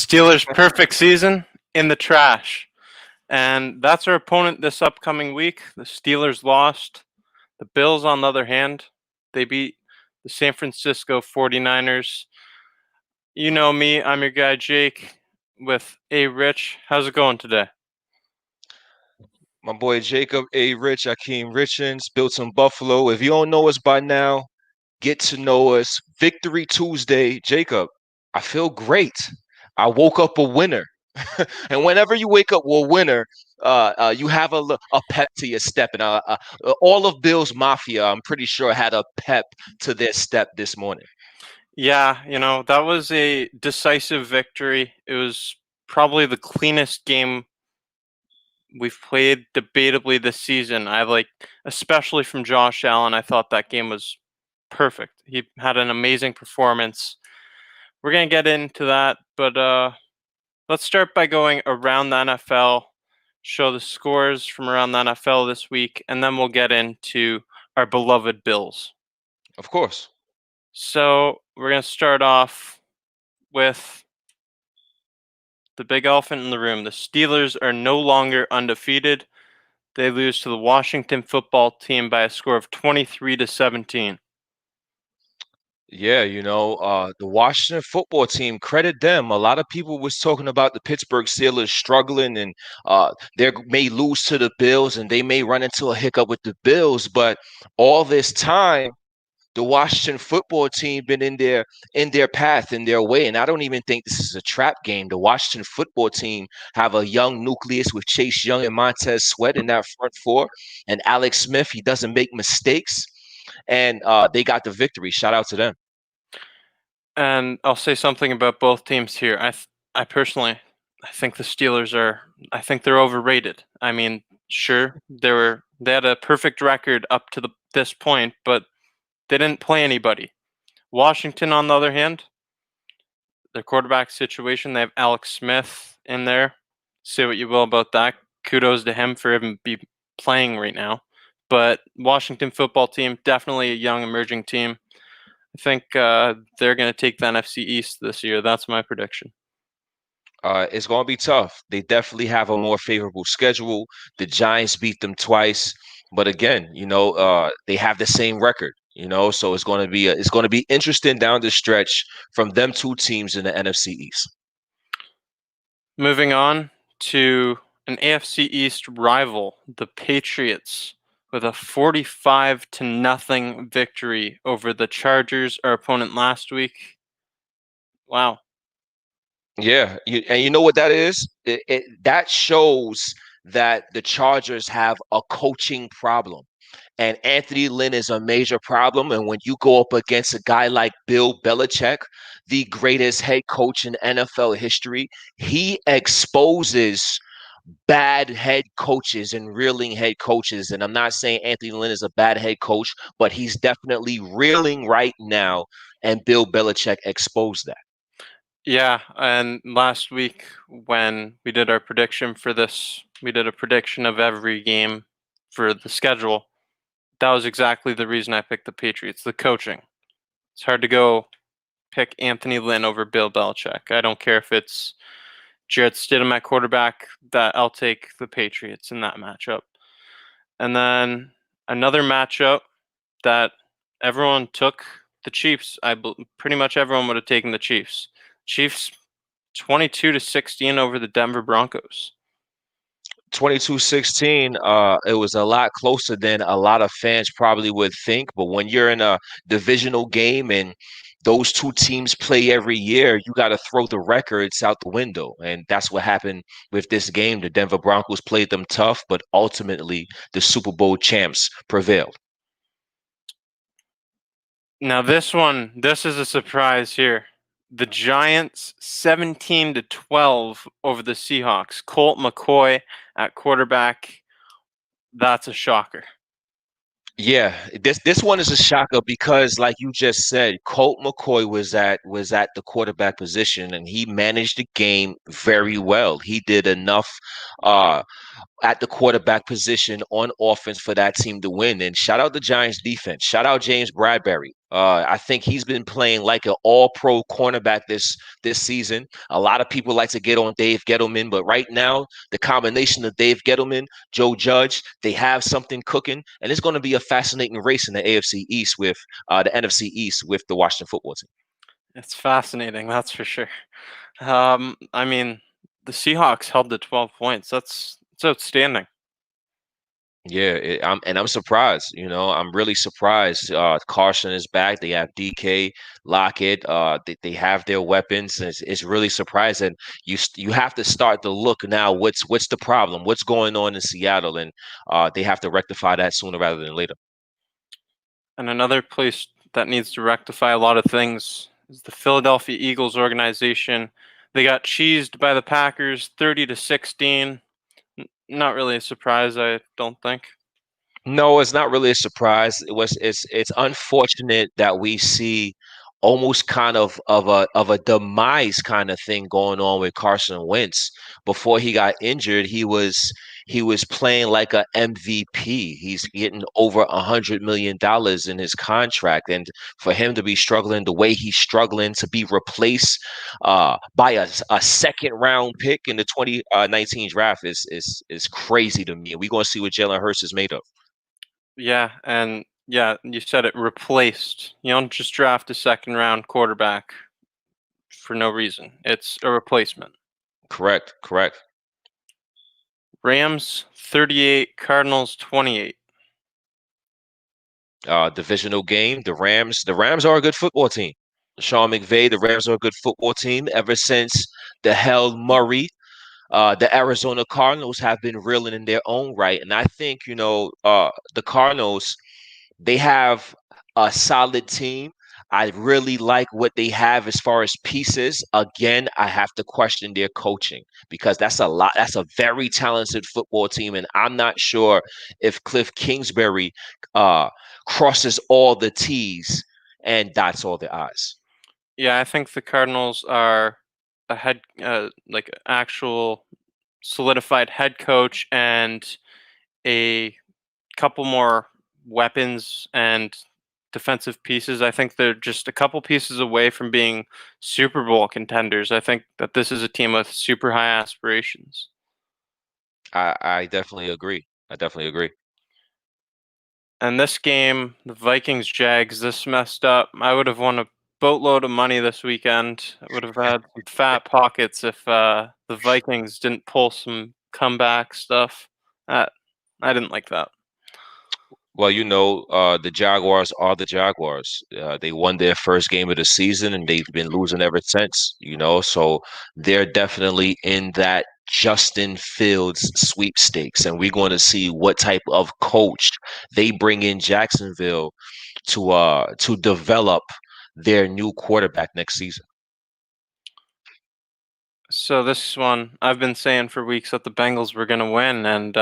Steelers' perfect season in the trash. And that's our opponent this upcoming week. The Steelers lost. The Bills, on the other hand, they beat the San Francisco 49ers. You know me, I'm your guy Jake with A. Rich. How's it going today? My boy Jacob A. Rich, Akeem Richens, built in Buffalo. If you don't know us by now, get to know us. Victory Tuesday. Jacob, I feel great. I woke up a winner. And whenever you wake up with a winner, you have a pep to your step. And all of Bill's Mafia, I'm pretty sure, had a pep to their step this morning. Yeah, that was a decisive victory. It was probably the cleanest game we've played debatably this season. Especially from Josh Allen, I thought that game was perfect. He had an amazing performance. We're going to get into that, but let's start by going around the NFL, show the scores from around the NFL this week, and then we'll get into our beloved Bills. Of course. So we're going to start off with the big elephant in the room. The Steelers are no longer undefeated. They lose to the Washington football team by a score of 23-17. Yeah, the Washington football team, credit them. A lot of people was talking about the Pittsburgh Steelers struggling and they may lose to the Bills and they may run into a hiccup with the Bills. But all this time, the Washington football team been in their path, in their way. And I don't even think this is a trap game. The Washington football team have a young nucleus with Chase Young and Montez Sweat in that front four. And Alex Smith, he doesn't make mistakes. And they got the victory. Shout out to them. And I'll say something about both teams here. I personally, I think the Steelers I think they're overrated. I mean, sure, they had a perfect record up to this point, but they didn't play anybody. Washington, on the other hand, their quarterback situation, they have Alex Smith in there. Say what you will about that. Kudos to him for even be playing right now. But Washington football team, definitely a young emerging team. I think they're going to take the NFC East this year. That's my prediction. It's going to be tough. They definitely have a more favorable schedule. The Giants beat them twice, but again, they have the same record. So it's going to be interesting down the stretch from them two teams in the NFC East. Moving on to an AFC East rival, the Patriots, with a 45-0 victory over the Chargers, our opponent last week. Wow. Yeah, and you know what that is? That shows that the Chargers have a coaching problem. And Anthony Lynn is a major problem. And when you go up against a guy like Bill Belichick, the greatest head coach in NFL history, he exposes bad head coaches and reeling head coaches. And I'm not saying Anthony Lynn is a bad head coach, but he's definitely reeling right now. And Bill Belichick exposed that. Yeah, and last week when we did our prediction for this, we did a prediction of every game for the schedule. That was exactly the reason I picked the Patriots, the coaching. It's hard to go pick Anthony Lynn over Bill Belichick. I don't care if it's Jarrett Stidham at quarterback, that I'll take the Patriots in that matchup. And then another matchup that everyone took, the Chiefs. Pretty much everyone would have taken the Chiefs. Chiefs 22-16 over the Denver Broncos. 22-16, it was a lot closer than a lot of fans probably would think. But when you're in a divisional game and those two teams play every year, you got to throw the records out the window. And that's what happened with this game. The Denver Broncos played them tough, but ultimately the Super Bowl champs prevailed. Now this is a surprise here. The Giants 17-12 over the Seahawks. Colt McCoy at quarterback. That's a shocker. Yeah, this one is a shocker because, like you just said, Colt McCoy was at the quarterback position and he managed the game very well. He did enough at the quarterback position on offense for that team to win. And shout out the Giants defense. Shout out James Bradbury. I think he's been playing like an all-pro cornerback this season. A lot of people like to get on Dave Gettleman, but right now the combination of Dave Gettleman, Joe Judge, they have something cooking, and it's going to be a fascinating race in the AFC East with the NFC East with the Washington Football Team. It's fascinating, that's for sure. I mean, the Seahawks held to 12 points. It's outstanding. Yeah, I'm surprised. I'm really surprised. Carson is back. They have DK, Lockett. They have their weapons. It's really surprising. You have to start to look now. What's the problem? What's going on in Seattle? And they have to rectify that sooner rather than later. And another place that needs to rectify a lot of things is the Philadelphia Eagles organization. They got cheesed by the Packers 30-16. Not really a surprise, I don't think. No, it's not really a surprise. It's unfortunate that we see almost kind of a demise kind of thing going on with Carson Wentz. Before he got injured, he was playing like a MVP. He's getting over $100 million in his contract, and for him to be struggling the way he's struggling, to be replaced by a second round pick in the 2019 draft is crazy to me. We're gonna see what Jalen Hurts is made of. Yeah, and yeah, you said it, replaced. You don't just draft a second round quarterback for no reason. It's a replacement. Correct, correct. Rams 38, Cardinals 28. Divisional game. The Rams are a good football team. Sean McVay, the Rams are a good football team ever since the Hail Murray. The Arizona Cardinals have been reeling in their own right, and I think the Cardinals, they have a solid team. I really like what they have as far as pieces. Again, I have to question their coaching because that's a lot. That's a very talented football team, and I'm not sure if Cliff Kingsbury uh, crosses all the T's and dots all the I's. Yeah, I think the Cardinals are a head, like actual solidified head coach and a couple more weapons and defensive pieces. I think they're just a couple pieces away from being Super Bowl contenders. I think that this is a team with super high aspirations. I definitely agree. I definitely agree. And this game, the Vikings Jags, this messed up. I would have won a boatload of money this weekend. I would have had some fat pockets if the Vikings didn't pull some comeback stuff. Uh, I didn't like that. Well, the Jaguars are the Jaguars. They won their first game of the season, and they've been losing ever since. So they're definitely in that Justin Fields sweepstakes, and we're going to see what type of coach they bring in Jacksonville to develop their new quarterback next season. So this one, I've been saying for weeks that the Bengals were going to win, and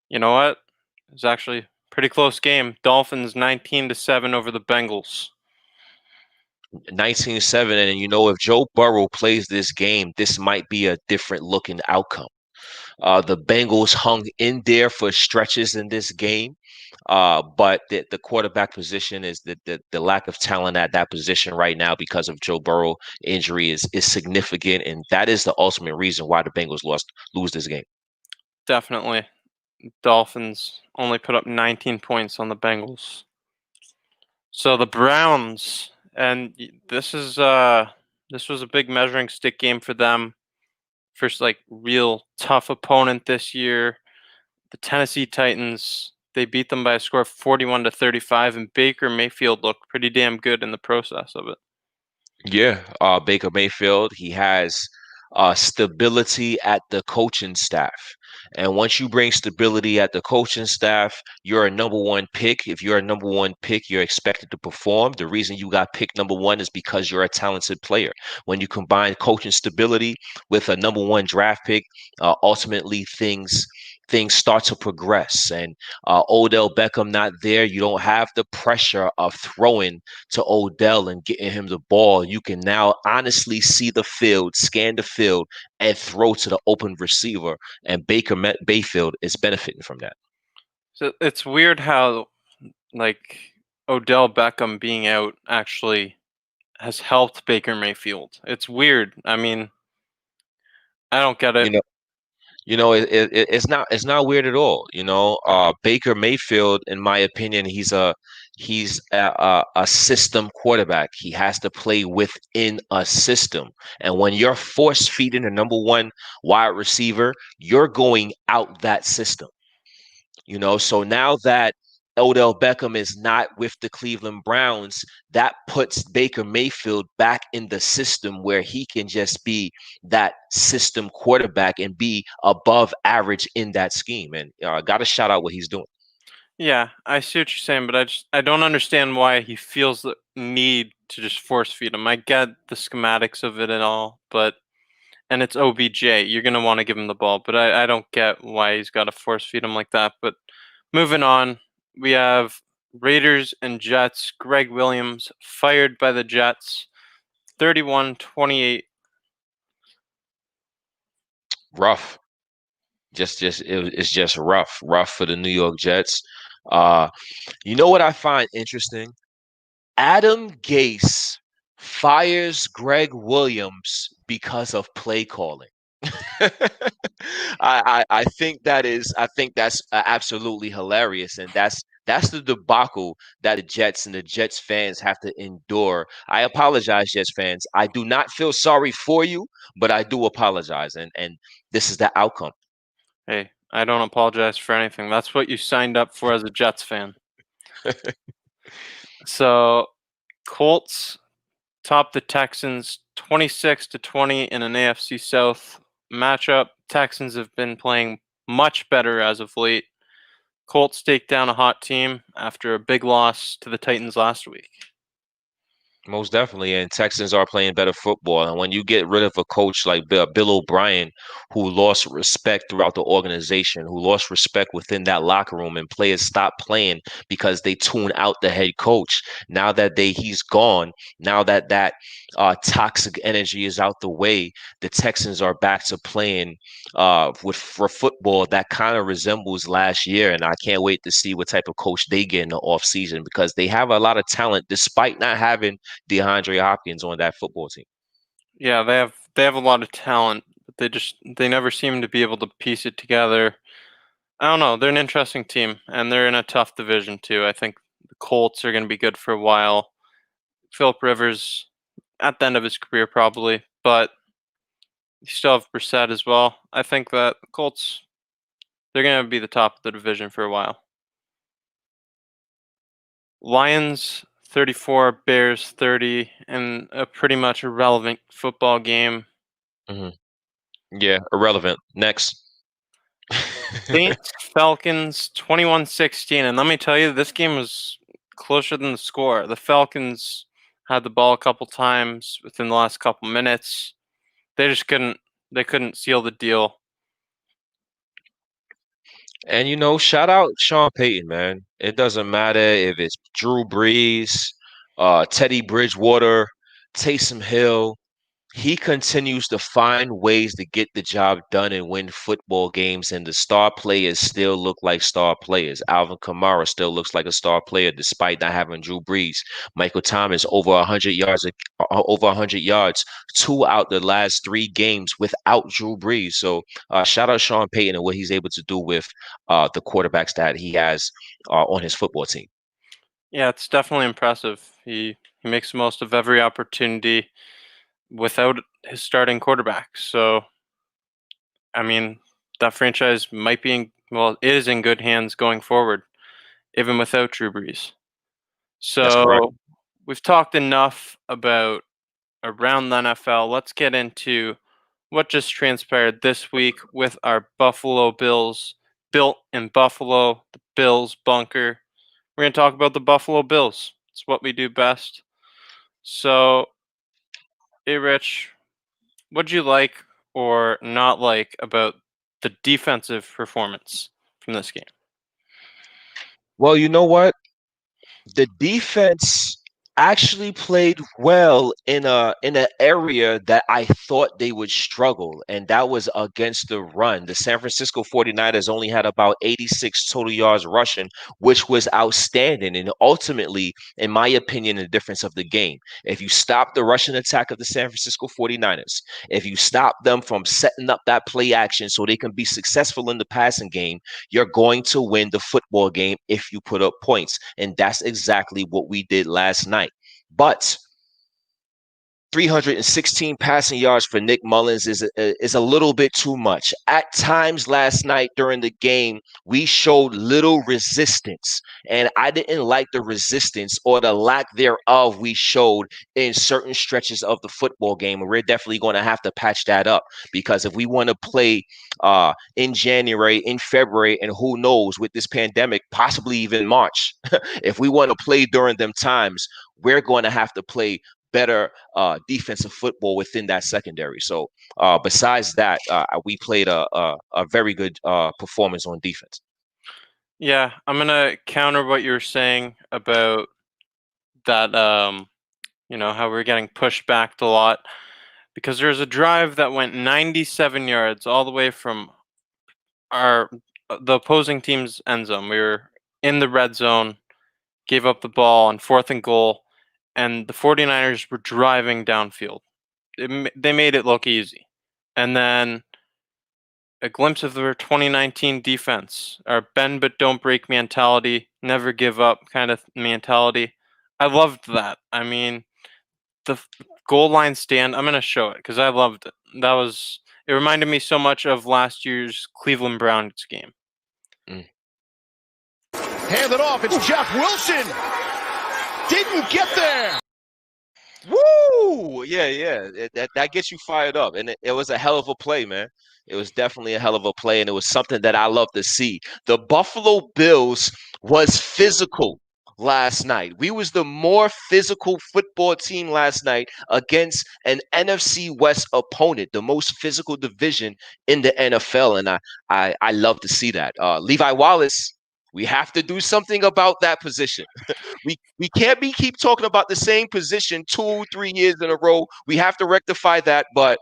you know what? It was actually a pretty close game. Dolphins 19-7 over the Bengals. 19-7, and if Joe Burrow plays this game, this might be a different looking outcome. The Bengals hung in there for stretches in this game, but the quarterback position is the lack of talent at that position right now because of Joe Burrow injury is significant, and that is the ultimate reason why the Bengals lose this game. Definitely. Dolphins only put up 19 points on the Bengals. So the Browns, and this was a big measuring stick game for them. First, like, real tough opponent this year. The Tennessee Titans, they beat them by a score of 41-35, and Baker Mayfield looked pretty damn good in the process of it. Yeah, Baker Mayfield, he has stability at the coaching staff. And once you bring stability at the coaching staff, you're a number one pick. If you're a number one pick, you're expected to perform. The reason you got picked number one is because you're a talented player. When you combine coaching stability with a number one draft pick, ultimately things start to progress. And Odell Beckham not there, you don't have the pressure of throwing to Odell and getting him the ball. You can now honestly see the field, scan the field, and throw to the open receiver. And Baker Mayfield is benefiting from that. So it's weird how, like, Odell Beckham being out actually has helped Baker Mayfield. It's weird. I mean, I don't get You it. know, it's not weird at all. Baker Mayfield, in my opinion, he's a system quarterback. He has to play within a system, and when you're force feeding the number one wide receiver, you're going out that system. So now that Odell Beckham is not with the Cleveland Browns, that puts Baker Mayfield back in the system where he can just be that system quarterback and be above average in that scheme. And I got to shout out what he's doing. Yeah, I see what you're saying, but I don't understand why he feels the need to just force feed him. I get the schematics of it and all, but and it's OBJ. You're gonna want to give him the ball, but I don't get why he's got to force feed him like that. But moving on, we have Raiders and Jets. Greg Williams fired by the Jets, 31-28. Rough. It's just rough for the New York Jets. Uh, you know what I find interesting? Adam Gase fires Greg Williams because of play calling. I think that's absolutely hilarious, and that's the debacle that the Jets and the Jets fans have to endure. I apologize, Jets fans. I do not feel sorry for you, but I do apologize, and this is the outcome. Hey, I don't apologize for anything. That's what you signed up for as a Jets fan. So, Colts top the Texans 26-20 in an AFC South matchup. Texans have been playing much better as of late. Colts take down a hot team after a big loss to the Titans last week. Most definitely, and Texans are playing better football. And when you get rid of a coach like Bill O'Brien, who lost respect throughout the organization, who lost respect within that locker room, and players stop playing because they tune out the head coach. Now that he's gone, now that toxic energy is out the way, the Texans are back to playing for football that kind of resembles last year. And I can't wait to see what type of coach they get in the offseason, because they have a lot of talent despite not having DeAndre Hopkins on that football team. Yeah, they have a lot of talent, but they never seem to be able to piece it together. I don't know. They're an interesting team, and they're in a tough division too. I think the Colts are going to be good for a while. Philip Rivers at the end of his career probably, but you still have Brissett as well. I think that the Colts, they're going to be the top of the division for a while. Lions 34, Bears 30, and a pretty much irrelevant football game. Yeah, irrelevant. Next. Saints Falcons 21-16, and let me tell you, this game was closer than the score. The Falcons had the ball a couple times within the last couple minutes. They just couldn't seal the deal. And shout out Sean Payton, man. It doesn't matter if it's Drew Brees, Teddy Bridgewater, Taysom Hill. He continues to find ways to get the job done and win football games, and the star players still look like star players. Alvin Kamara still looks like a star player despite not having Drew Brees. Michael Thomas over 100 yards, over 100 yards, 2 out the last 3 games without Drew Brees. So shout out Sean Payton and what he's able to do with the quarterbacks that he has on his football team. Yeah, it's definitely impressive. He makes the most of every opportunity without his starting quarterback. So, I mean, that franchise might be it is in good hands going forward, even without Drew Brees. That's correct. So, we've talked enough about around the NFL. Let's get into what just transpired this week with our Buffalo Bills, built in Buffalo, the Bills bunker. We're going to talk about the Buffalo Bills. It's what we do best. So, hey, Rich, what'd you like or not like about the defensive performance from this game? Well, you know what? The defense actually played well in an area that I thought they would struggle, and that was against the run. The San Francisco 49ers only had about 86 total yards rushing, which was outstanding, and ultimately, in my opinion, the difference of the game. If you stop the rushing attack of the San Francisco 49ers, if you stop them from setting up that play action so they can be successful in the passing game, you're going to win the football game if you put up points. And that's exactly what we did last night. But 316 passing yards for Nick Mullins is a little bit too much. At times last night during the game, we showed little resistance, and I didn't like the resistance or the lack thereof we showed in certain stretches of the football game. And we're definitely going to have to patch that up, because if we want to play in January, in February, and who knows with this pandemic, possibly even March, if we want to play during them times, we're going to have to play better defensive football within that secondary. So besides that, we played a very good performance on defense. Yeah, I'm gonna counter what you were saying about that. How we're getting pushed back a lot, because there's a drive that went 97 yards all the way from the opposing team's end zone. We were in the red zone, gave up the ball on 4th and goal, and the 49ers were driving downfield. They made it look easy. And then a glimpse of their 2019 defense, our bend but don't break mentality, never give up kind of mentality. I loved that. I mean, the goal line stand, I'm going to show it because I loved it. It reminded me so much of last year's Cleveland Browns game. Hand it off. It's Jeff Wilson. Didn't get there. Woo! Yeah. That gets you fired up. And it was a hell of a play, man. It was definitely a hell of a play, and it was something that I love to see. The Buffalo Bills was physical last night. We was the more physical football team last night against an NFC West opponent, the most physical division in the NFL, and I love to see that. Levi Wallace, we have to do something about that position. we can't keep talking about the same position 2-3 years in a row. We have to rectify that. But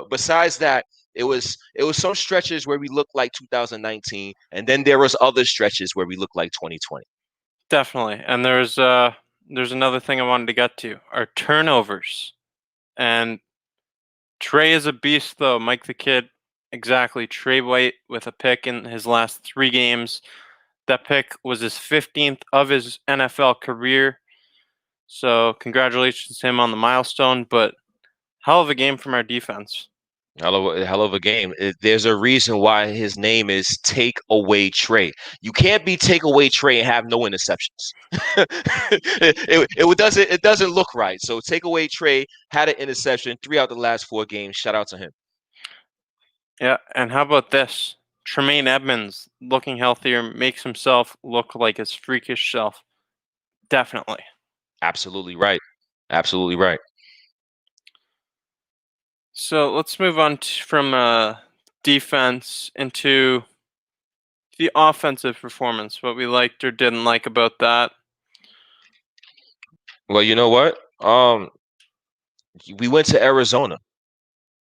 besides that, it was some stretches where we looked like 2019, and then there was other stretches where we looked like 2020. Definitely. And there's another thing I wanted to get to, our turnovers. And Trey is a beast, though. Mike the Kid, exactly. Trey White with a pick in his last 3 games. That pick was his 15th of his NFL career. So congratulations to him on the milestone, but hell of a game from our defense. Hell of a game. There's a reason why his name is Take Away Trey. You can't be Take Away Trey and have no interceptions. It doesn't look right. So Take Away Trey had an interception 3 out of the last 4 games. Shout out to him. Yeah, and how about this? Tremaine Edmonds looking healthier, makes himself look like his freakish self. Definitely. Absolutely right. Absolutely right. So let's move on from defense into the offensive performance, what we liked or didn't like about that. Well, you know what? We went to Arizona.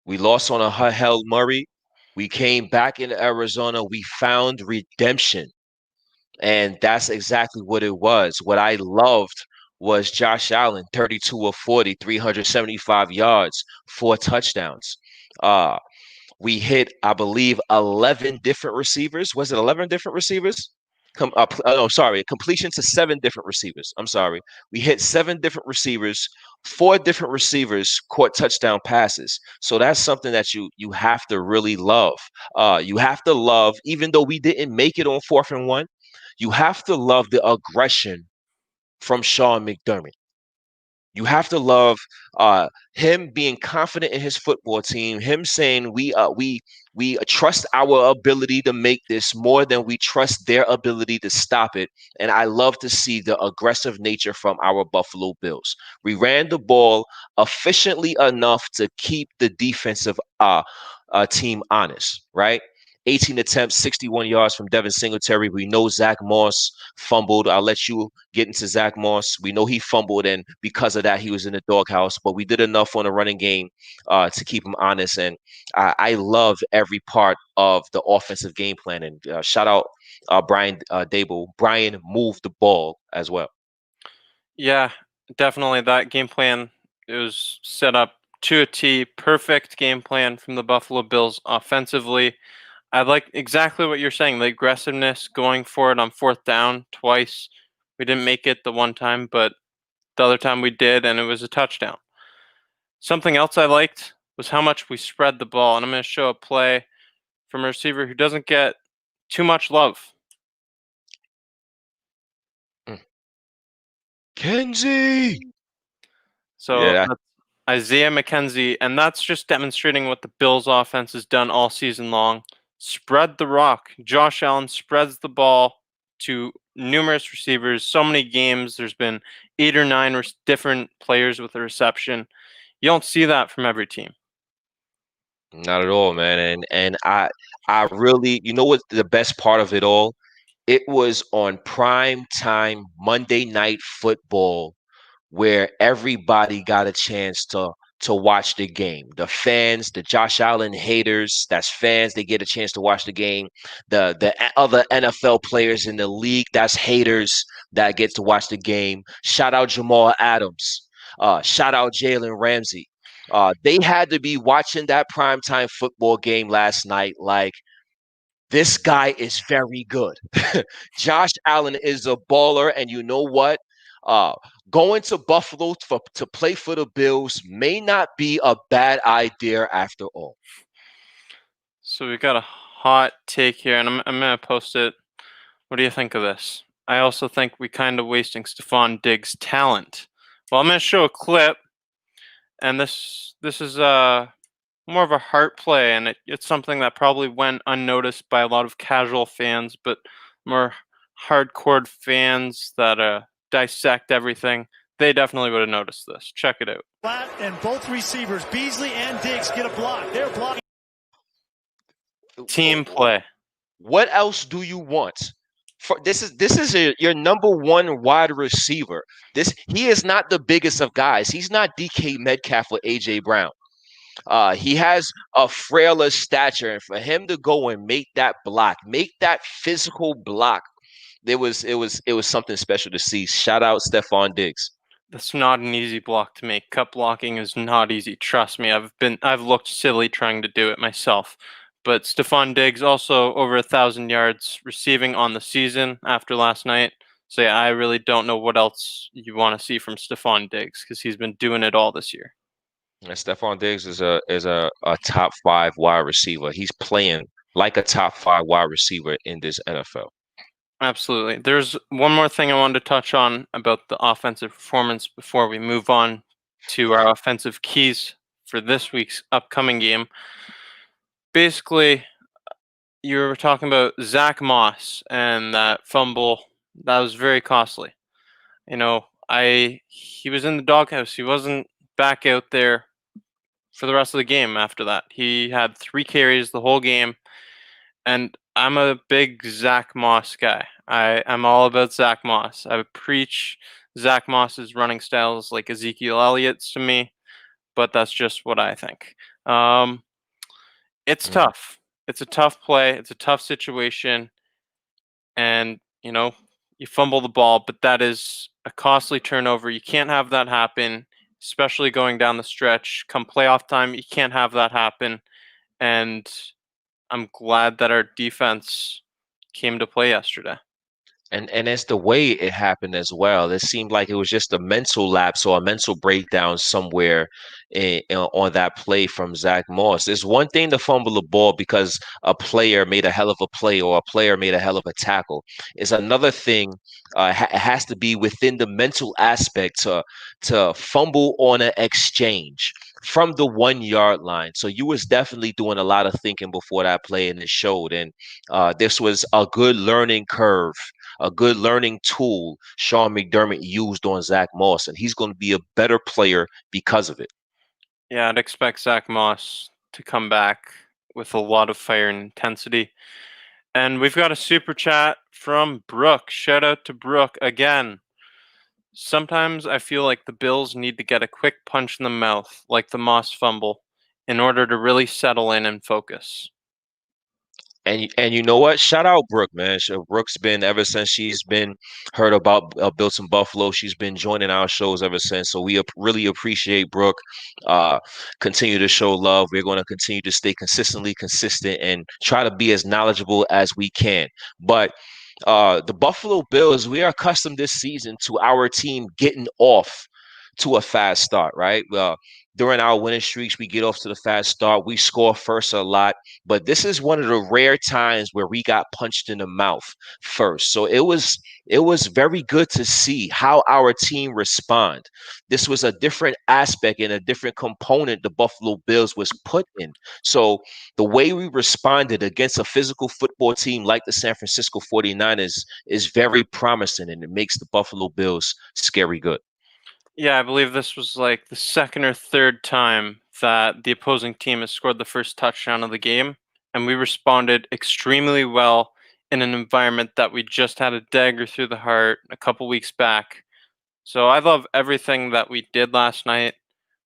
We lost on a Hail Murray. We came back into Arizona. We found redemption. And that's exactly what it was. What I loved was Josh Allen, 32 of 40, 375 yards, 4 touchdowns. We hit, I believe, 11 different receivers. Was it 11 different receivers? Completion to 7 different receivers. I'm sorry. We hit 7 different receivers. 4 different receivers caught touchdown passes. So that's something that you have to really love. You have to love, even though we didn't make it on 4th and 1, you have to love the aggression from Sean McDermott. You have to love him being confident in his football team, him saying we trust our ability to make this more than we trust their ability to stop it. And I love to see the aggressive nature from our Buffalo Bills. We ran the ball efficiently enough to keep the defensive team honest, right? 18 attempts, 61 yards from Devin Singletary. We know Zach Moss fumbled. I'll let you get into Zach Moss. We know he fumbled, and because of that, he was in the doghouse. But we did enough on the running game to keep him honest. And I love every part of the offensive game plan. And shout out Brian Dable. Brian moved the ball as well. Yeah, definitely that game plan. It was set up to a T. Perfect game plan from the Buffalo Bills offensively. I like exactly what you're saying. The aggressiveness, going for it on fourth down twice. We didn't make it the one time, but the other time we did, and it was a touchdown. Something else I liked was how much we spread the ball, and I'm going to show a play from a receiver who doesn't get too much love. McKenzie. So Yeah, that's Isaiah McKenzie, and that's just demonstrating what the Bills offense has done all season long. Spread the rock. Josh Allen spreads the ball to numerous receivers. So many games, there's been 8 or 9 different players with a reception. You don't see that from every team. not at all, man. And I really, you know what the best part of it all? It was on prime time Monday Night Football where everybody got a chance to watch the game. The fans, the Josh Allen haters, that's fans, they get a chance to watch the game. The other NFL players in the league, that's haters that get to watch the game. Shout out Jamal Adams. Shout out Jalen Ramsey. They had to be watching that primetime football game last night like, this guy is very good. Josh Allen is a baller, and you know what? Going to Buffalo to play for the Bills may not be a bad idea after all. So we got a hot take here, and I'm going to post it. What do you think of this? I also think we kind of wasting Stefon Diggs' talent. Well, I'm going to show a clip, and this is more of a heart play, and it's something that probably went unnoticed by a lot of casual fans, but more hardcore fans that dissect everything, they definitely would have noticed this. Check it out. Flat, and both receivers, Beasley and Diggs, get a block. They're blocking. Team play. What else do you want? This is your number one wide receiver. He is not the biggest of guys. He's not DK Metcalf or AJ Brown. He has a frailer stature, and for him to go and make that block, make that physical block, it was something special to see. Shout out Stefon Diggs. That's not an easy block to make. Cut blocking is not easy. Trust me. I've looked silly trying to do it myself. But Stefon Diggs also over 1,000 yards receiving on the season after last night. So yeah, I really don't know what else you want to see from Stefon Diggs because he's been doing it all this year. And Stefon Diggs is a top 5 wide receiver. He's playing like a top 5 wide receiver in this NFL. Absolutely. There's one more thing I wanted to touch on about the offensive performance before we move on to our offensive keys for this week's upcoming game. Basically, you were talking about Zach Moss and that fumble. That was very costly. You know, he was in the doghouse. He wasn't back out there for the rest of the game after that. He had 3 carries the whole game, and I'm a big Zach Moss guy. I'm all about Zach Moss. I preach Zach Moss's running styles like Ezekiel Elliott's to me, but that's just what I think. It's tough. It's a tough play. It's a tough situation. And, you know, you fumble the ball, but that is a costly turnover. You can't have that happen, especially going down the stretch. Come playoff time, you can't have that happen. And I'm glad that our defense came to play yesterday. And it's the way it happened as well. It seemed like it was just a mental lapse or a mental breakdown somewhere on that play from Zach Moss. It's one thing to fumble the ball because a player made a hell of a play or a player made a hell of a tackle. It's another thing. It has to be within the mental aspect to fumble on an exchange from the 1-yard line. So you was definitely doing a lot of thinking before that play, and it showed. And this was a good learning curve, a good learning tool Sean McDermott used on Zach Moss, and he's going to be a better player because of it. Yeah, I'd expect Zach Moss to come back with a lot of fire and intensity. And we've got a super chat from Brooke. Shout out to Brooke again. Sometimes I feel like the Bills need to get a quick punch in the mouth, like the Moss fumble, in order to really settle in and focus. And you know what? Shout out Brooke, man. Brooke's been ever since she's been heard about Built in Buffalo. She's been joining our shows ever since. So we really appreciate Brooke. Continue to show love. We're going to continue to stay consistently consistent and try to be as knowledgeable as we can. But the Buffalo Bills, we are accustomed this season to our team getting off to a fast start, right? During our winning streaks, we get off to the fast start. We score first a lot, but this is one of the rare times where we got punched in the mouth first. So it was very good to see how our team respond. This was a different aspect and a different component the Buffalo Bills was put in. So the way we responded against a physical football team like the San Francisco 49ers is very promising, and it makes the Buffalo Bills scary good. Yeah, I believe this was like the second or third time that the opposing team has scored the first touchdown of the game, and we responded extremely well in an environment that we just had a dagger through the heart a couple weeks back. So I love everything that we did last night.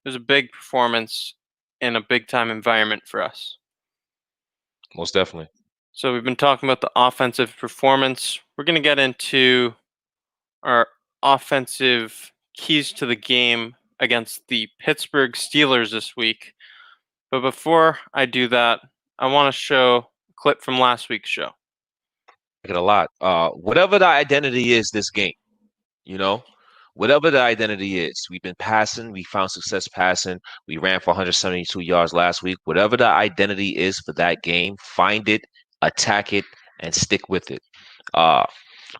It was a big performance in a big-time environment for us. Most definitely. So we've been talking about the offensive performance. We're going to get into our offensive keys to the game against the Pittsburgh Steelers this week. But before I do that, I want to show a clip from last week's show. I get a lot. Whatever the identity is this game, whatever the identity is, we've been passing. We found success passing. We ran for 172 yards last week. Whatever the identity is for that game, find it, attack it, and stick with it.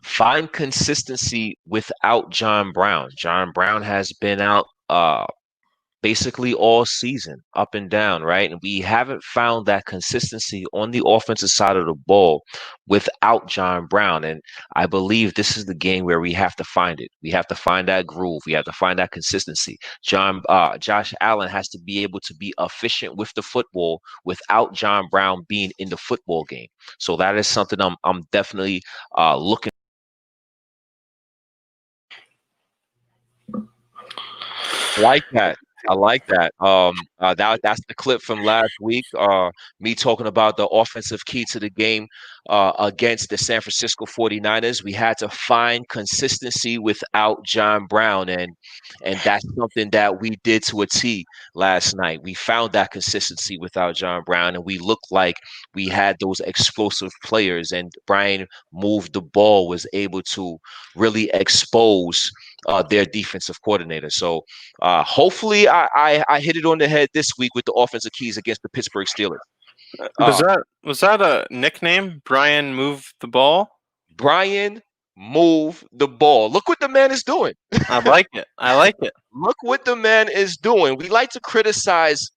Find consistency without John Brown. John Brown has been out basically all season, up and down, right? And we haven't found that consistency on the offensive side of the ball without John Brown. And I believe this is the game where we have to find it. We have to find that groove. We have to find that consistency. Josh Allen has to be able to be efficient with the football without John Brown being in the football game. So that is something I'm definitely looking. Like that. I like that. That's the clip from last week. Me talking about the offensive key to the game against the San Francisco 49ers. We had to find consistency without John Brown, and that's something that we did to a T last night. We found that consistency without John Brown, and we looked like we had those explosive players, and Brian moved the ball, was able to really expose their defensive coordinator. So hopefully I hit it on the head this week with the offensive keys against the Pittsburgh Steelers. Was that a nickname? Brian move the ball? Brian move the ball. Look what the man is doing. I like it. I like it. Look what the man is doing. We like to criticize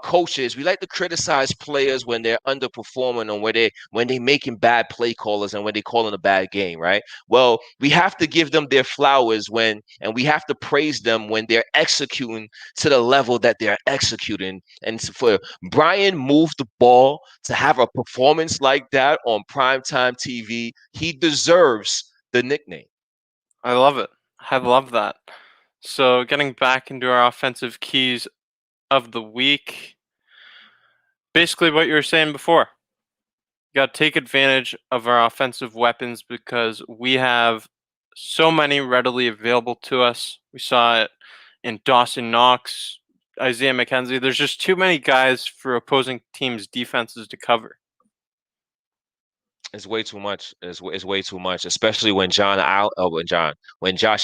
coaches. We like to criticize players when they're underperforming or when they making bad play callers and when they calling a bad game, right? Well, we have to give them their flowers and we have to praise them when they're executing to the level that they're executing. And for Brian move the ball to have a performance like that on primetime TV, he deserves the nickname. I love it. I love that. So getting back into our offensive keys of the week, basically what you were saying before. You got to take advantage of our offensive weapons because we have so many readily available to us. We saw it in Dawson Knox, Isaiah McKenzie. There's just too many guys for opposing teams' defenses to cover. It's way too much. It's way too much, especially when Josh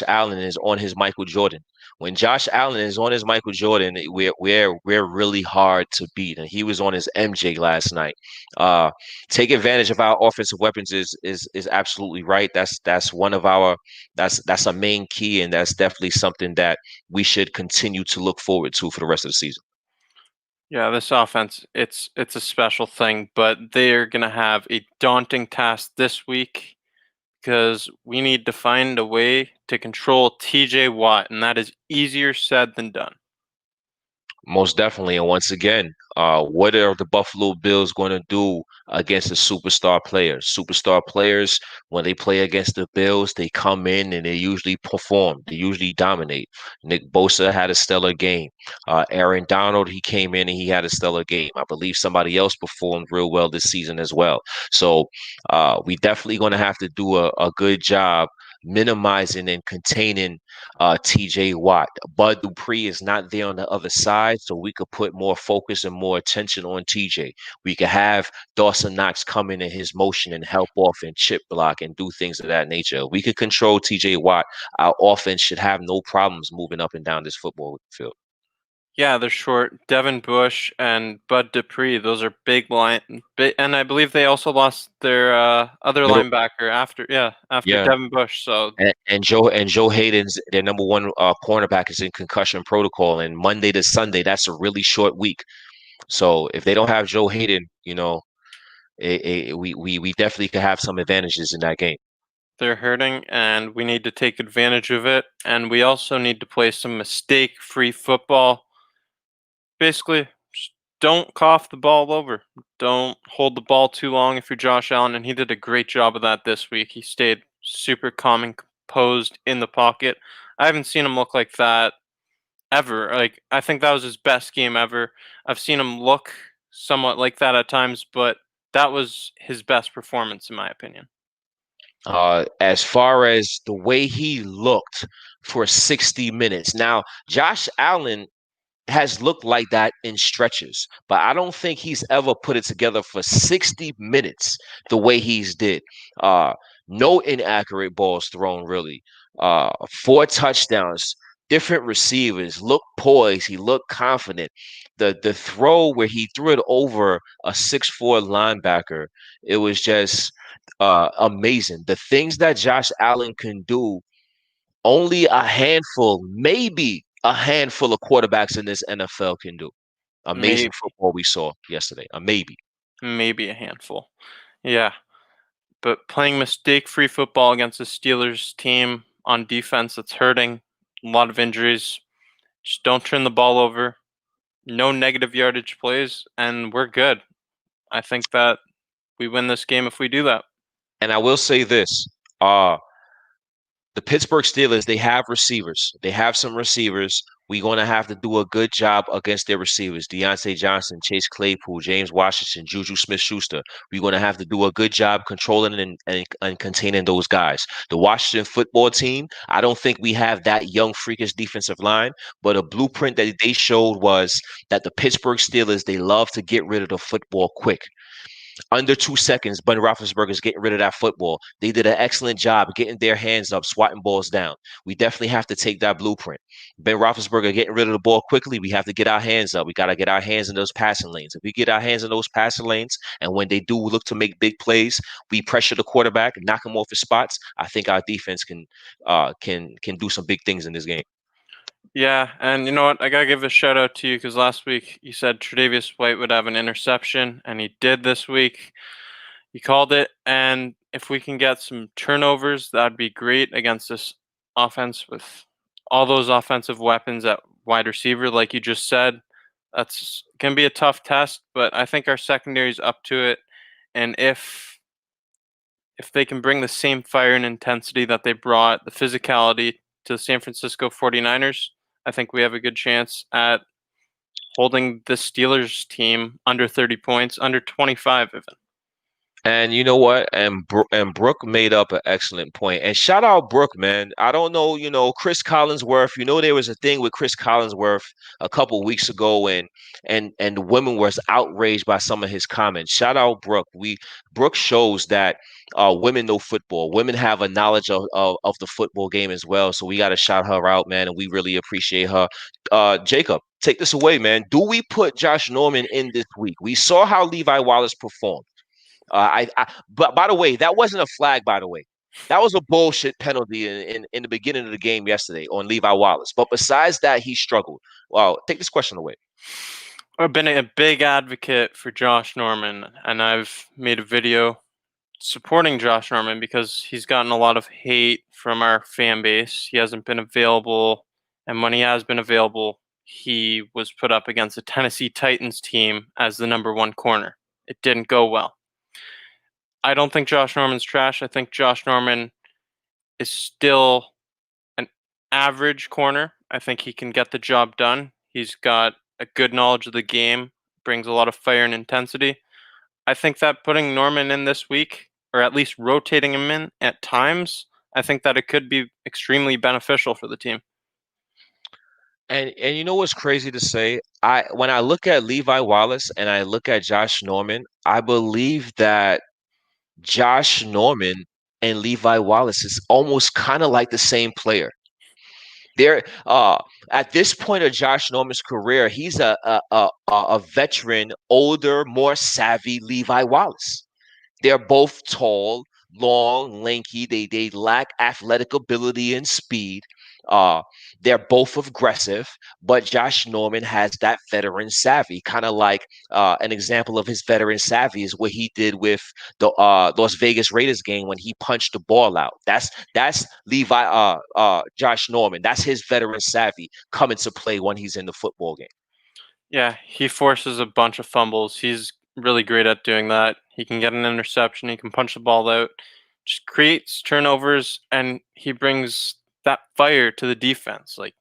Allen is on his Michael Jordan. When Josh Allen is on his Michael Jordan, we're really hard to beat. And he was on his MJ last night. Take advantage of our offensive weapons is absolutely right. That's one of our that's a main key, and that's definitely something that we should continue to look forward to for the rest of the season. Yeah, this offense, it's a special thing, but they're going to have a daunting task this week because we need to find a way to control TJ Watt, and that is easier said than done. Most definitely. And once again, what are the Buffalo Bills going to do against the superstar players? Superstar players, when they play against the Bills, they come in and they usually perform. They usually dominate. Nick Bosa had a stellar game. Aaron Donald, he came in and he had a stellar game. I believe somebody else performed real well this season as well. So we definitely going to have to do a good job minimizing and containing TJ Watt. Bud Dupree is not there on the other side, so we could put more focus and more attention on TJ. We could have Dawson Knox come in his motion and help off and chip block and do things of that nature. We could control TJ Watt. Our offense should have no problems moving up and down this football field. Yeah, they're short. Devin Bush and Bud Dupree, those are and I believe they also lost their other Middle, linebacker after yeah, Devin Bush. So and Joe Hayden's their number one cornerback is in concussion protocol, and Monday to Sunday that's a really short week. So if they don't have Joe Hayden, we definitely could have some advantages in that game. they're hurting, and we need to take advantage of it. And we also need to play some mistake-free football. Basically, just don't cough the ball over. Don't hold the ball too long if you're Josh Allen, and he did a great job of that this week. He stayed super calm and composed in the pocket. I haven't seen him look like that ever. Like, I think that was his best game ever. I've seen him look somewhat like that at times, but that was his best performance in my opinion. As far as the way he looked for 60 minutes. Now, Josh Allen has looked like that in stretches, but I don't think he's ever put it together for 60 minutes the way he's did. No inaccurate balls thrown, really. 4 touchdowns, different receivers, look poised, he looked confident. The throw where he threw it over a 6'4" linebacker, it was just amazing. The things that Josh Allen can do, only a handful, maybe a handful of quarterbacks in this NFL can do. Amazing Maybe football we saw yesterday. A maybe. maybe a handful. Yeah. But playing mistake-free football against the Steelers team on defense that's hurting, a lot of injuries. Just don't turn the ball over. No negative yardage plays, and we're good. I think that we win this game if we do that. And I will say this. The Pittsburgh Steelers, they have receivers. They have some receivers. We're going to have to do a good job against their receivers. Deontay Johnson, Chase Claypool, James Washington, Juju Smith-Schuster. We're going to have to do a good job controlling and containing those guys. The Washington football team, I don't think we have that young, freakish defensive line, but a blueprint that they showed was that the Pittsburgh Steelers, they love to get rid of the football quick. Under 2 seconds, Ben Roethlisberger is getting rid of that football. They did an excellent job getting their hands up, swatting balls down. We definitely have to take that blueprint. Ben Roethlisberger getting rid of the ball quickly. We have to get our hands up. We got to get our hands in those passing lanes. If we get our hands in those passing lanes, and when they do look to make big plays, we pressure the quarterback, knock him off his spots. I think our defense can do some big things in this game. Yeah, and you know what? I gotta give a shout out to you because last week you said Tre'Davious White would have an interception, and he did this week. You called it, and if we can get some turnovers, that'd be great against this offense with all those offensive weapons at wide receiver, like you just said. That's can be a tough test, but I think our secondary is up to it. And if they can bring the same fire and intensity that they brought, the physicality to the San Francisco 49ers, I think we have a good chance at holding the Steelers team under 30 points, under 25 even. And you know what? And Brooke made up an excellent point. And shout out Brooke, man. I don't know, Chris Collinsworth. There was a thing with Chris Collinsworth a couple weeks ago, and the women was outraged by some of his comments. Shout out Brooke. Brooke shows that women know football. Women have a knowledge of the football game as well. So we got to shout her out, man, and we really appreciate her. Jacob, take this away, man. Do we put Josh Norman in this week? We saw how Levi Wallace performed. But by the way, that wasn't a flag. By the way, that was a bullshit penalty in the beginning of the game yesterday on Levi Wallace. But besides that, he struggled. Well, take this question away. I've been a big advocate for Josh Norman, and I've made a video supporting Josh Norman because he's gotten a lot of hate from our fan base. He hasn't been available, and when he has been available, he was put up against the Tennessee Titans team as the number 1 corner. It didn't go well. I don't think Josh Norman's trash. I think Josh Norman is still an average corner. I think he can get the job done. He's got a good knowledge of the game, brings a lot of fire and intensity. I think that putting Norman in this week, or at least rotating him in at times, I think that it could be extremely beneficial for the team. And you know what's crazy to say? When I look at Levi Wallace and I look at Josh Norman, I believe that Josh Norman and Levi Wallace is almost kind of like the same player. They're at this point of Josh Norman's career, he's a veteran, older, more savvy Levi Wallace. They're both tall, long, lanky. They lack athletic ability and speed. They're both aggressive, but Josh Norman has that veteran savvy. Kind of like an example of his veteran savvy is what he did with the Las Vegas Raiders game when he punched the ball out. That's Levi Josh Norman. That's his veteran savvy coming to play when he's in the football game. Yeah, he forces a bunch of fumbles. He's really great at doing that. He can get an interception. He can punch the ball out, just creates turnovers, and he brings that fire to the defense. Like,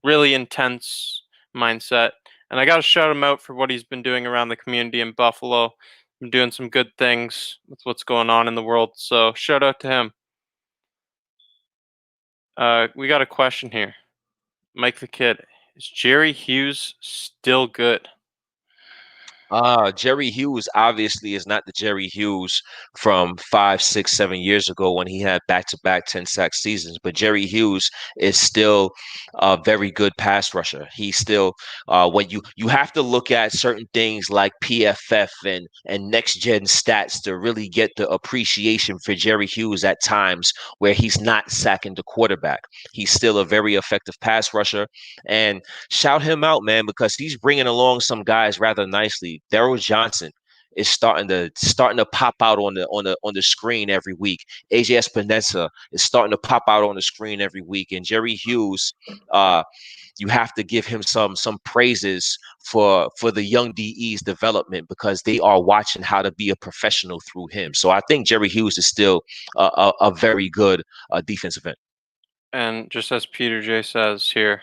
really intense mindset. And I got to shout him out for what he's been doing around the community in Buffalo. Been doing some good things with what's going on in the world. So shout out to him. We got a question here. Mike the Kid. Is Jerry Hughes still good? Jerry Hughes obviously is not the Jerry Hughes from 5, 6, 7 years ago when he had back-to-back 10-sack seasons. But Jerry Hughes is still a very good pass rusher. He's still when you have to look at certain things like PFF and next-gen stats to really get the appreciation for Jerry Hughes at times where he's not sacking the quarterback. He's still a very effective pass rusher, and shout him out, man, because he's bringing along some guys rather nicely. Daryl Johnson is starting to pop out on the screen every week. AJ Espinosa is starting to pop out on the screen every week, and Jerry Hughes, you have to give him some praises for the young DE's development because they are watching how to be a professional through him. So I think Jerry Hughes is still a very good defensive end. And just as Peter J says here,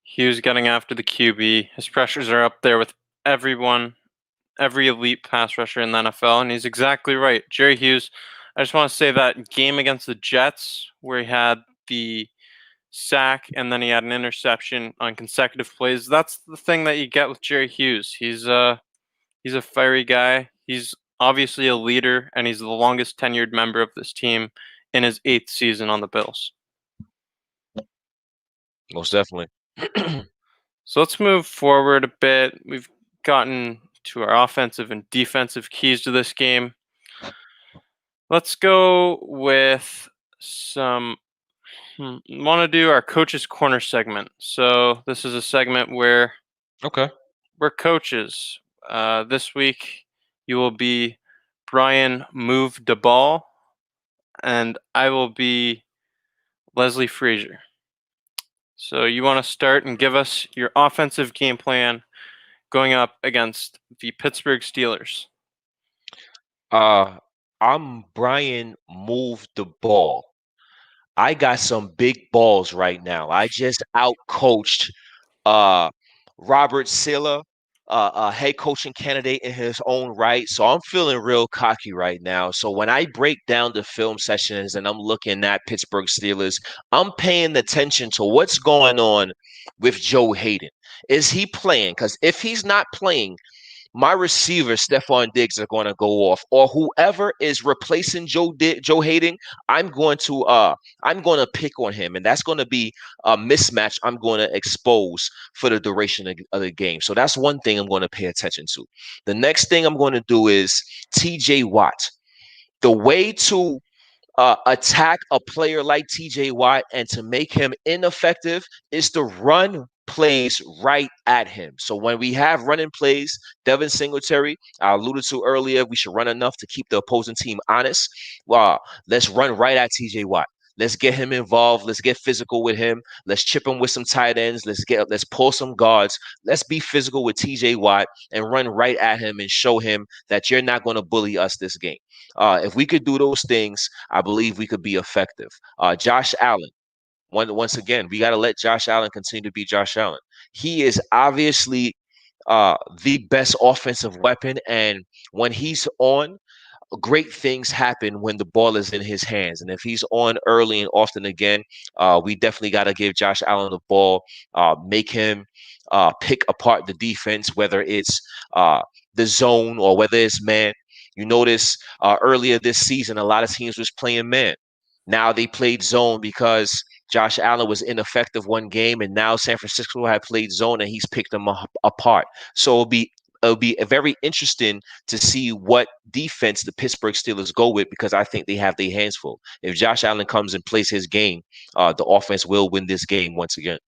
Hughes getting after the QB. His pressures are up there with everyone, every elite pass rusher in the NFL, and he's exactly right. Jerry Hughes, I just want to say that game against the Jets where he had the sack and then he had an interception on consecutive plays, that's the thing that you get with Jerry Hughes. He's a fiery guy. He's obviously a leader, and he's the longest tenured member of this team in his 8th season on the Bills. Most definitely. So let's move forward a bit. We've gotten to our offensive and defensive keys to this game. Let's go with some. Want to do our coaches corner segment. So this is a segment where we're coaches. This week you will be Brian Move the Ball, and I will be Leslie Frazier. So you want to start and give us your offensive game plan going up against the Pittsburgh Steelers. I'm Brian Move the Ball. I got some big balls right now. I just outcoached Robert Silla, a head coaching candidate in his own right. So I'm feeling real cocky right now. So when I break down the film sessions and I'm looking at Pittsburgh Steelers, I'm paying attention to what's going on with Joe Hayden. Is he playing? Because if he's not playing, my receiver, Stefon Diggs, are going to go off, or whoever is replacing Joe Hayden, I'm going to pick on him, and that's going to be a mismatch I'm going to expose for the duration of the game. So that's one thing I'm going to pay attention to. The next thing I'm going to do is TJ Watt. The way to attack a player like TJ Watt and to make him ineffective is to run plays right at him. So when we have running plays, Devin Singletary, I alluded to earlier, we should run enough to keep the opposing team honest. Let's run right at TJ Watt. Let's get him involved. Let's get physical with him. Let's chip him with some tight ends. Let's pull some guards. Let's be physical with TJ Watt and run right at him and show him that you're not going to bully us this game. If we could do those things, I believe we could be effective. Josh Allen. Once again, we got to let Josh Allen continue to be Josh Allen. He is obviously the best offensive weapon, and when he's on, great things happen when the ball is in his hands. And if he's on early and often again, we definitely got to give Josh Allen the ball, make him pick apart the defense, whether it's the zone or whether it's man. You notice earlier this season, a lot of teams was playing man. Now they played zone because Josh Allen was ineffective one game, and now San Francisco had played zone, and he's picked them apart. So it'll be very interesting to see what defense the Pittsburgh Steelers go with, because I think they have their hands full. If Josh Allen comes and plays his game, the offense will win this game once again.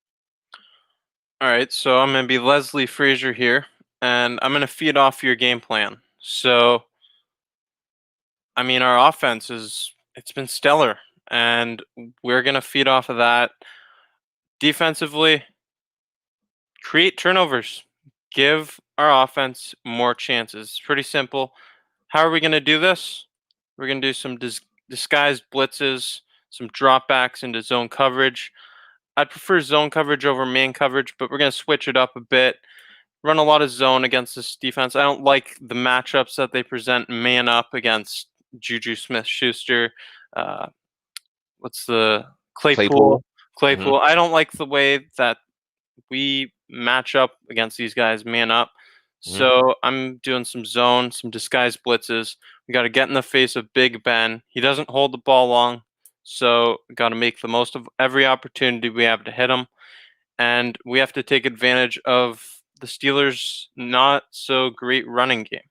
All right, so I'm going to be Leslie Frazier here, and I'm going to feed off your game plan. So, I mean, our offense it's been stellar, and we're going to feed off of that. Defensively, create turnovers. Give our offense more chances. It's pretty simple. How are we going to do this? We're going to do some disguised blitzes, some dropbacks into zone coverage. I'd prefer zone coverage over man coverage, but we're going to switch it up a bit. Run a lot of zone against this defense. I don't like the matchups that they present man up against Juju Smith-Schuster. What's the Claypool? Mm-hmm. I don't like the way that we match up against these guys man up. So I'm doing some zone, some disguised blitzes. We got to get in the face of Big Ben. He doesn't hold the ball long, so we got to make the most of every opportunity we have to hit him. And we have to take advantage of the Steelers' not so great running game.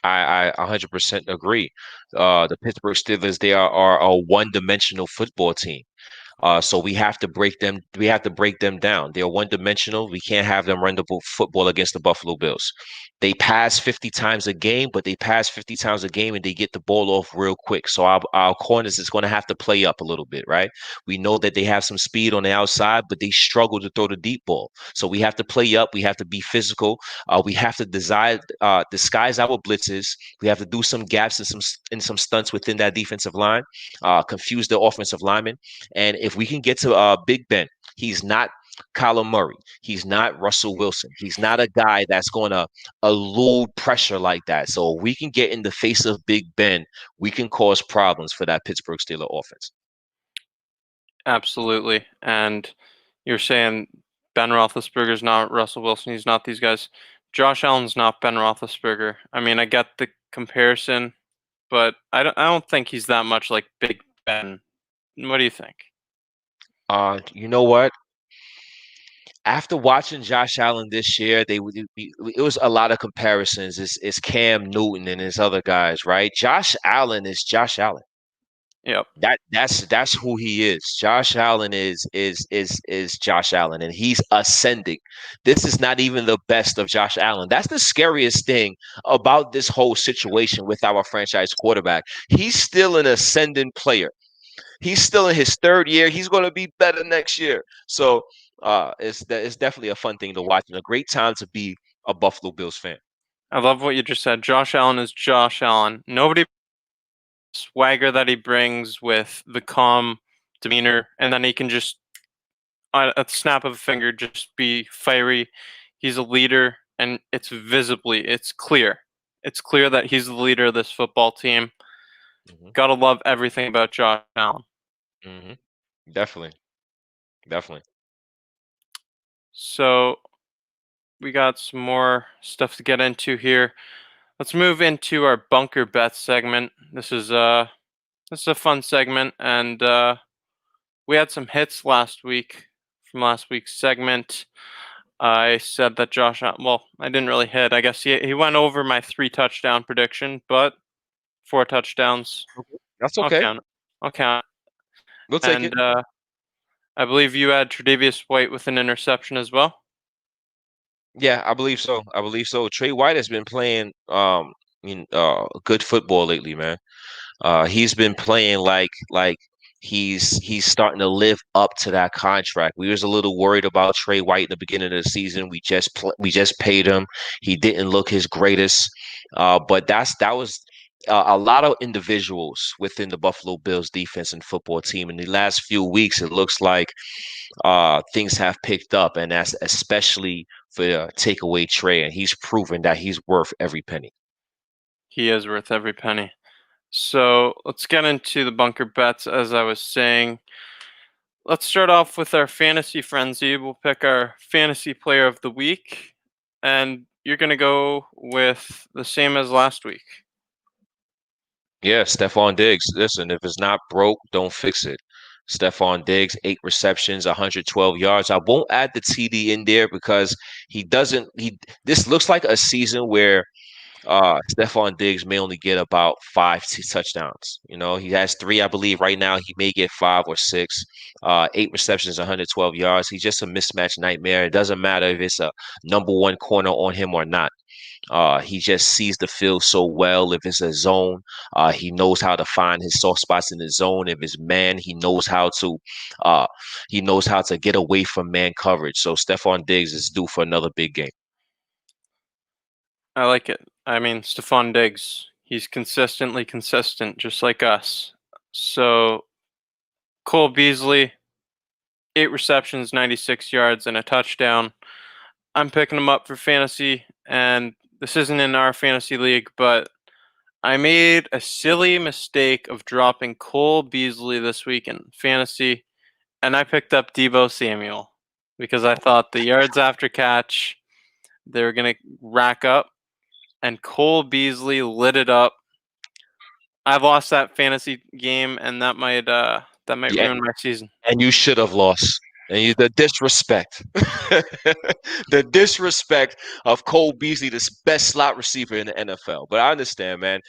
I 100% agree. The Pittsburgh Steelers, they are a one-dimensional football team. So we have to break them. We have to break them down. They're one-dimensional. We can't have them run the football against the Buffalo Bills. They pass 50 times a game, but they pass 50 times a game and they get the ball off real quick. So our corners is going to have to play up a little bit, right? We know that they have some speed on the outside, but they struggle to throw the deep ball. So we have to play up. We have to be physical. We have to disguise our blitzes. We have to do some gaps and some stunts within that defensive line, confuse the offensive linemen. And if we can get to Big Ben, he's not Kyler Murray. He's not Russell Wilson. He's not a guy that's going to elude pressure like that. So if we can get in the face of Big Ben, we can cause problems for that Pittsburgh Steelers offense. Absolutely. And you're saying Ben Roethlisberger's not Russell Wilson. He's not these guys. Josh Allen's not Ben Roethlisberger. I mean, I get the comparison, but I don't think he's that much like Big Ben. What do you think? You know what? After watching Josh Allen this year, it was a lot of comparisons. It's Cam Newton and his other guys, right? Josh Allen is Josh Allen. Yep. That's who he is. Josh Allen is Josh Allen, and he's ascending. This is not even the best of Josh Allen. That's the scariest thing about this whole situation with our franchise quarterback. He's still an ascending player. He's still in his third year. He's going to be better next year. So it's definitely a fun thing to watch and a great time to be a Buffalo Bills fan. I love what you just said. Josh Allen is Josh Allen. Nobody swagger that he brings with the calm demeanor, and then he can just, at a snap of a finger, just be fiery. He's a leader, and it's clear. It's clear that he's the leader of this football team. Mm-hmm. Gotta love everything about Josh Allen. Mm-hmm. Definitely. So we got some more stuff to get into here. Let's move into our bunker bets segment. This is a fun segment, and we had some hits last week from last week's segment. I said that Josh, well, I didn't really hit. I guess he went over my 3 touchdown prediction, but 4 touchdowns. That's okay. I'll count. We'll take it. I believe you had Tre'Davious White with an interception as well. Yeah, I believe so. Trey White has been playing good football lately, man. He's been playing like he's starting to live up to that contract. We was a little worried about Trey White in the beginning of the season. We just paid him. He didn't look his greatest, but that was a lot of individuals within the Buffalo Bills defense and football team. In the last few weeks, it looks like things have picked up, and that's especially for takeaway Trey, and he's proven that he's worth every penny. He is worth every penny. So let's get into the bunker bets. As I was saying, let's start off with our fantasy frenzy. We'll pick our fantasy player of the week, and you're going to go with the same as last week. Yeah, Stefon Diggs. Listen, if it's not broke, don't fix it. Stefon Diggs, 8 receptions, 112 yards. I won't add the TD in there because this looks like a season where Stefon Diggs may only get about 5 touchdowns. You know, he has 3, I believe, right now. He may get 5 or 6. 8 receptions, 112 yards. He's just a mismatch nightmare. It doesn't matter if it's a number 1 corner on him or not. He just sees the field so well. If it's a zone, he knows how to find his soft spots in the zone. If it's man, he knows how to get away from man coverage. So Stefon Diggs is due for another big game. I like it. I mean, Stefon Diggs, he's consistently consistent, just like us. So Cole Beasley, 8 receptions, 96 yards, and a touchdown. I'm picking him up for fantasy, and this isn't in our fantasy league, but I made a silly mistake of dropping Cole Beasley this week in fantasy, and I picked up Deebo Samuel because I thought the yards after catch, they were going to rack up, and Cole Beasley lit it up. I've lost that fantasy game, and that might ruin my season. And you should have lost. And the disrespect, the disrespect of Cole Beasley, the best slot receiver in the NFL. But I understand, man.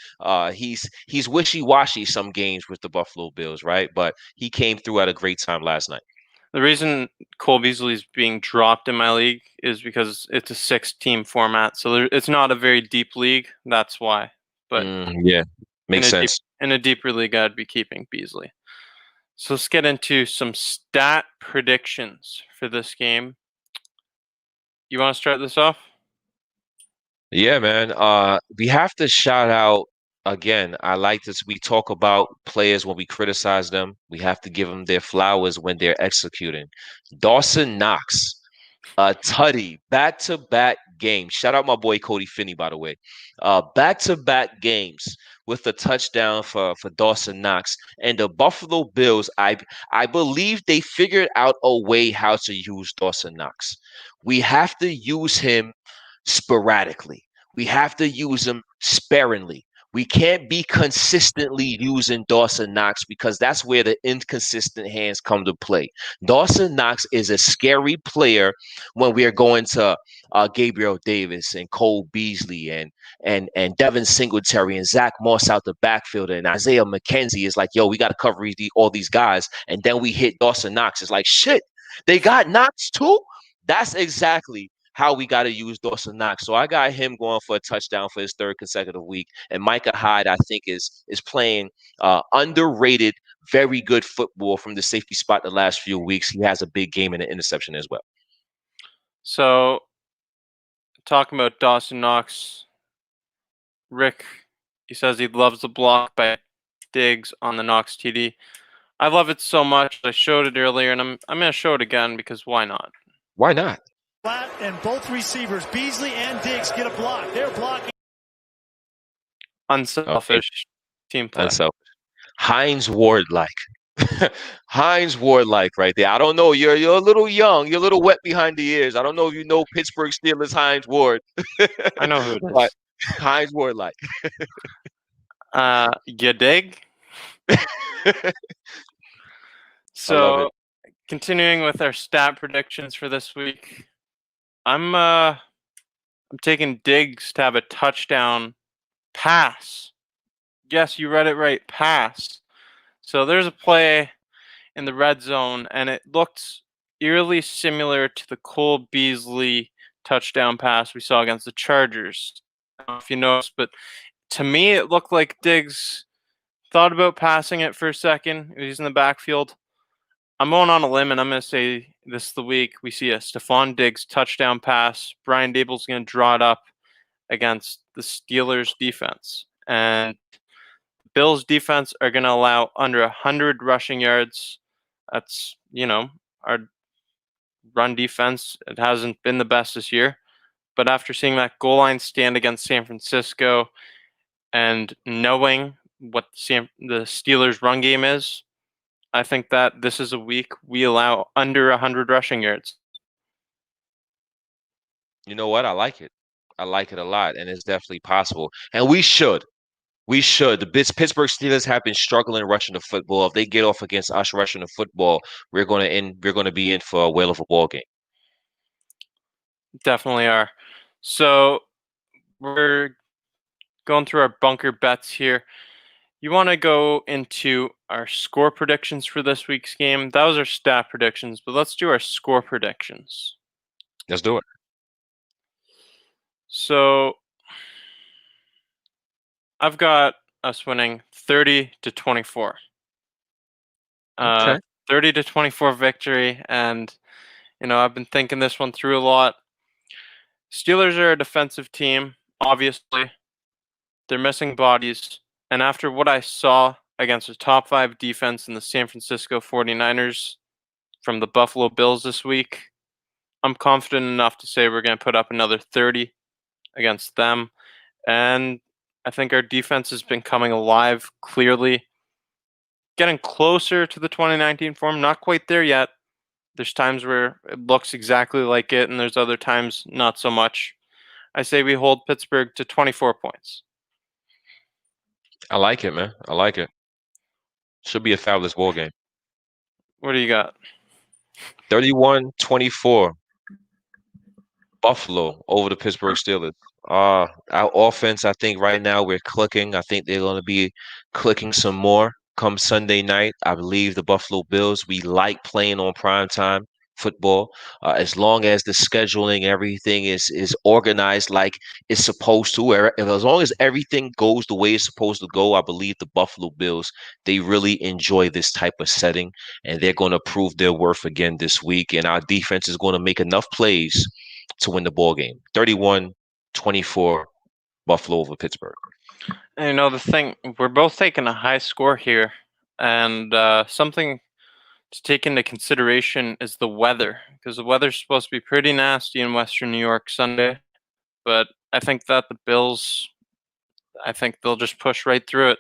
He's wishy-washy some games with the Buffalo Bills, right? But he came through at a great time last night. The reason Cole Beasley is being dropped in my league is because it's a 6-team format, so it's not a very deep league. That's why. But yeah, makes sense. In a deeper league, I'd be keeping Beasley. So let's get into some stat predictions for this game. You want to start this off? Yeah, man. We have to shout out again. I like this. We talk about players when we criticize them. We have to give them their flowers when they're executing. Dawson Knox, a tutty, back-to-back games. Shout out my boy Cody Finney, by the way. Back-to-back games with a touchdown for Dawson Knox. And the Buffalo Bills, I believe they figured out a way how to use Dawson Knox. We have to use him sporadically. We have to use him sparingly. We can't be consistently using Dawson Knox because that's where the inconsistent hands come to play. Dawson Knox is a scary player when we are going to Gabriel Davis and Cole Beasley and Devin Singletary and Zach Moss out the backfield and Isaiah McKenzie is like, yo, we got to cover all these guys. And then we hit Dawson Knox. It's like, shit, they got Knox too? That's exactly how we got to use Dawson Knox. So I got him going for a touchdown for his 3rd consecutive week. And Micah Hyde, I think, is playing underrated, very good football from the safety spot the last few weeks. He has a big game and an interception as well. So, talking about Dawson Knox, Rick, he says he loves the block by Diggs on the Knox TD. I love it so much. I showed it earlier, and I'm going to show it again because why not? Why not? And both receivers, Beasley and Diggs, get a block. They're blocking. Unselfish team play. Unselfish. Heinz Ward like. Heinz Ward like right there. I don't know. You're a little young. You're a little wet behind the ears. I don't know if you know Pittsburgh Steelers Heinz Ward. I know who it is. But Heinz Ward like. You dig? So, continuing with our stat predictions for this week, I'm taking Diggs to have a touchdown pass. Yes, you read it right, pass. So there's a play in the red zone, and it looked eerily similar to the Cole Beasley touchdown pass we saw against the Chargers. I don't know if you noticed, but to me it looked like Diggs thought about passing it for a second. He's in the backfield. I'm going on a limb, and I'm going to say this is the week we see a Stefon Diggs touchdown pass. Brian Dable's going to draw it up against the Steelers defense. And Bills defense are going to allow under 100 rushing yards. That's, our run defense. It hasn't been the best this year. But after seeing that goal line stand against San Francisco and knowing what the Steelers' run game is, I think that this is a week we allow under 100 rushing yards. You know what? I like it. I like it a lot, and it's definitely possible. And we should. We should. The Pittsburgh Steelers have been struggling rushing the football. If they get off against us rushing the football, we're going to be in for a whale of a ball game. Definitely are. So we're going through our bunker bets here. You want to go into our score predictions for this week's game? That was our stat predictions, but let's do our score predictions. Let's do it. So I've got us winning 30-24. Okay. 30-24 victory, and I've been thinking this one through a lot. Steelers are a defensive team, obviously. They're missing bodies, and after what I saw against a top 5 defense in the San Francisco 49ers from the Buffalo Bills this week, I'm confident enough to say we're going to put up another 30 against them. And I think our defense has been coming alive, clearly getting closer to the 2019 form. Not quite there yet. There's times where it looks exactly like it, and there's other times not so much. I say we hold Pittsburgh to 24 points. I like it, man. I like it. Should be a fabulous ball game. What do you got? 31-24. Buffalo over the Pittsburgh Steelers. Our offense, I think right now we're clicking. I think they're going to be clicking some more come Sunday night. I believe the Buffalo Bills, we like playing on primetime football. As long as the scheduling, everything is organized like it's supposed to. As long as everything goes the way it's supposed to go, I believe the Buffalo Bills, they really enjoy this type of setting, and they're going to prove their worth again this week. And our defense is going to make enough plays to win the ball game. 31-24, Buffalo over Pittsburgh. And the thing, we're both taking a high score here, and something to take into consideration is the weather, because the weather's supposed to be pretty nasty in Western New York Sunday, but I think that the Bills, I think they'll just push right through it.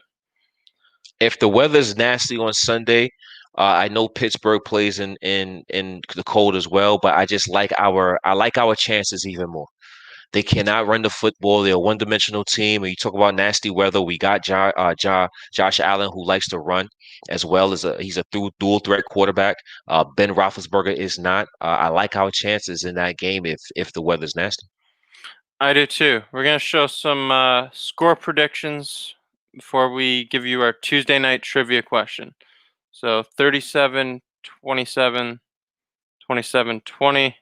If the weather's nasty on Sunday, I know Pittsburgh plays in the cold as well, but I like our chances even more. They cannot run the football. They're a one-dimensional team. And you talk about nasty weather. We got Josh Allen, who likes to run, as well as he's a dual threat quarterback. Ben Roethlisberger is not. I like our chances in that game if the weather's nasty. I do too. We're gonna show some score predictions before we give you our Tuesday night trivia question. So 37-27, 27-20.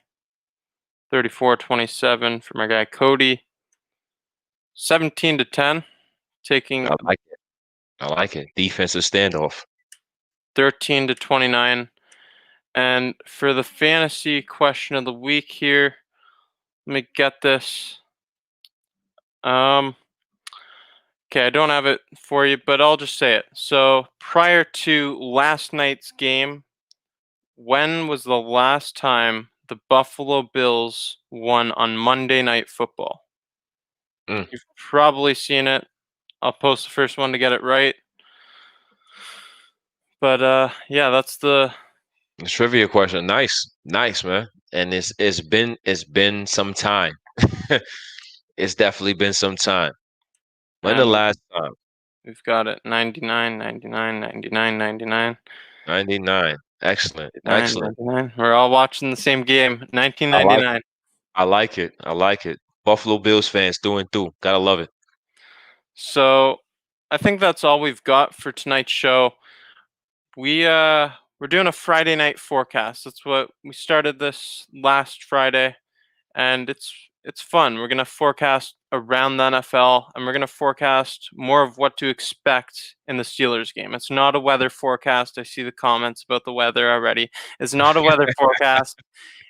34-27 for my guy Cody. 17-10, taking. I like it. I like it. Defensive standoff. 13-29, and for the fantasy question of the week here, let me get this. Okay, I don't have it for you, but I'll just say it. So prior to last night's game, when was the last time the Buffalo Bills won on Monday Night Football? You've probably seen it. I'll post the first one to get it right. But yeah, that's the trivia question. Nice, man. And it's been some time. It's definitely been some time. When the last time? We've got it. 99, 99, 99, 99. 99. Excellent. 99. We're all watching the same game. 1999. I like it. Buffalo Bills fans through and through. Gotta love it. So I think that's all we've got for tonight's show. We're doing a Friday night forecast. That's what we started this last Friday, and it's it's fun. We're going to forecast around the NFL, and we're going to forecast more of what to expect in the Steelers game. It's not a weather forecast. I see the comments about the weather already. It's not a weather forecast.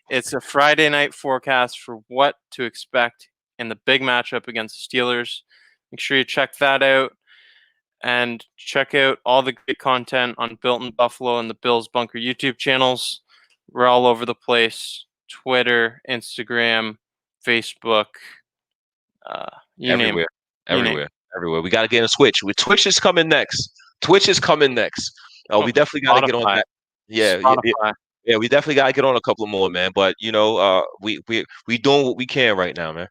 It's a Friday night forecast for what to expect in the big matchup against the Steelers. Make sure you check that out, and check out all the great content on Built in Buffalo and the Bills Bunker YouTube channels. We're all over the place. Twitter, Instagram, Facebook, you name it. Everywhere. We got to get a switch. Twitch is coming next. We definitely got to get on that. Yeah, we definitely got to get on a couple more, man. But we doing what we can right now, man.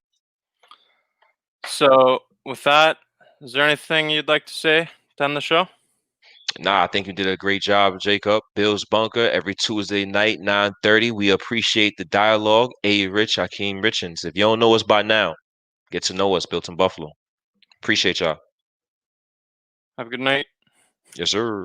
So with that, is there anything you'd like to say to end the show? Nah, I think you did a great job, Jacob. Bill's Bunker every Tuesday night, 9:30. We appreciate the dialogue. Rich, Hakeem Richens. If you don't know us by now, get to know us, Built in Buffalo. Appreciate y'all. Have a good night. Yes, sir.